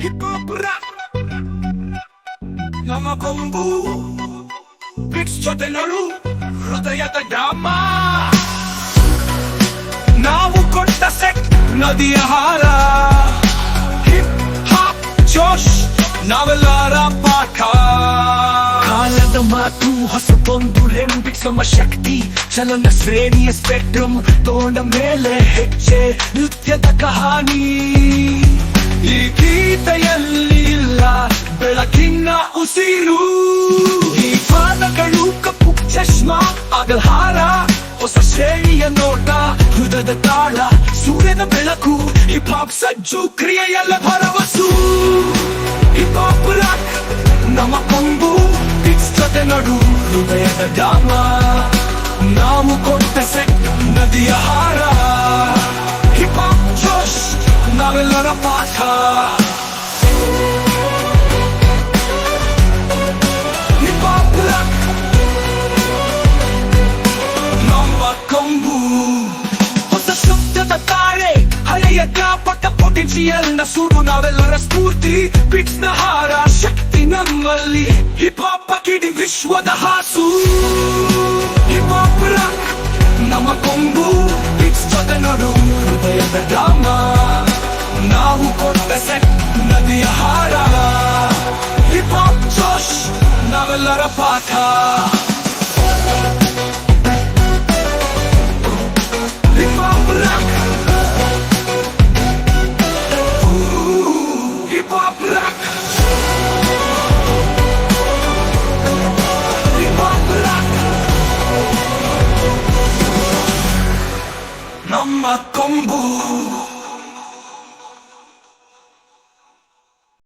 hip hop rap ನಮ್ಮ ಕೊಂಬು bits ಜೊತೆ ನಡು ಹೃದಯದ ಡ್ರಾಮ ನಾವು ಕೊಟ್ಟ ಸೆಟ್ ನದಿಯ ಹಾರ ಹಿಪ್ ಹಾಪ್ ಜೋಶ್ ನಾವೆಲ್ಲರ ಪಾಠ ಕಾಲದ ಮಾತು ಹೊಸದೊಂದು ರೆಂಬಿಕ್ಸ್ ನಮ್ಮ ಶಕ್ತಿ ಚಲನ ಶ್ರೇಣಿಯ ಸ್ಪೆಕ್ಟ್ರಮ್ ತೋಂಡ ಮೇಲೆ ಹೆಜ್ಜೆ ನೃತ್ಯದ ಕಹಾನಿ ಈ ಗೀತೆಯಲ್ಲಿ ಇಲ್ಲ ಬೆಳಕಿನ ಉಸಿರು ಈ ಪಾದಗಳು ಕಪ್ಪು ಚಶ್ಮಾ ಅಗಲ್ಹಾರ ಹೊಸ ಶ್ರೇಣಿಯ ನೋಟ ಹೃದಯದ ತಾಳ ಸೂರ್ಯನ ಬೆಳಕು ಹಿಪ್ ಹಾಪ್ ಸಜ್ಜು ಕ್ರಿಯೆಯಲ್ಲ ಭರವಸು ಹಿಪ್ ಹಾಪ್ ರಾಕ್ ನಮ್ಮ ಕೊಂಬು ಬಿಟ್ಸ್ ಜೊತೆ ನಡು ಹೃದಯದ ಧಾಮ ನಾವು ಕೊಟ್ಟ ಸೆಟ್ ನದಿಯ ಹಾರ ಹಿಪ್ ಹಾಪ್ ಜೋಶ್ ನಾವೆಲ್ಲರ ಪಾಠ ಹಿಪ್ ಹಾಪ್ ರಾಕ್ ನಮ್ಮ ಕೊಂಬು ಹೊಸ ಶಬ್ದದ ತಾರೆ ಹಳೆಯ ಜ್ಞಾಪಕ ಪೊಟೆನ್ಶಿಯಲ್ ನ ಸುರು ನಾವೆಲ್ಲರ ಸ್ಫೂರ್ತಿ ಬಿಟ್ಸ್ ನ ಹಾರ ಶಕ್ತಿ ನಮ್ಮಲ್ಲಿ ಹಿಪ್ ಹಾಪ್ ಕಿಡಿ ವಿಶ್ವದ ಹಾಸು ಹಿಪ್ ಹಾಪ್ ರಾಕ್ ನಮ್ಮ ಕೊಂಬು ಬಿಟ್ಸ್ ಜೊತೆ ನಡು ಹೃದಯದ ಧಾಮ ನಾವು ಕೊಟ್ಟ ಸೆಟ್ ನದಿಯ ಹಾರ ಹಿಪ್ ಹಾಪ್ ಜೋಶ್ ನಾವೆಲ್ಲರ ಪಾಠ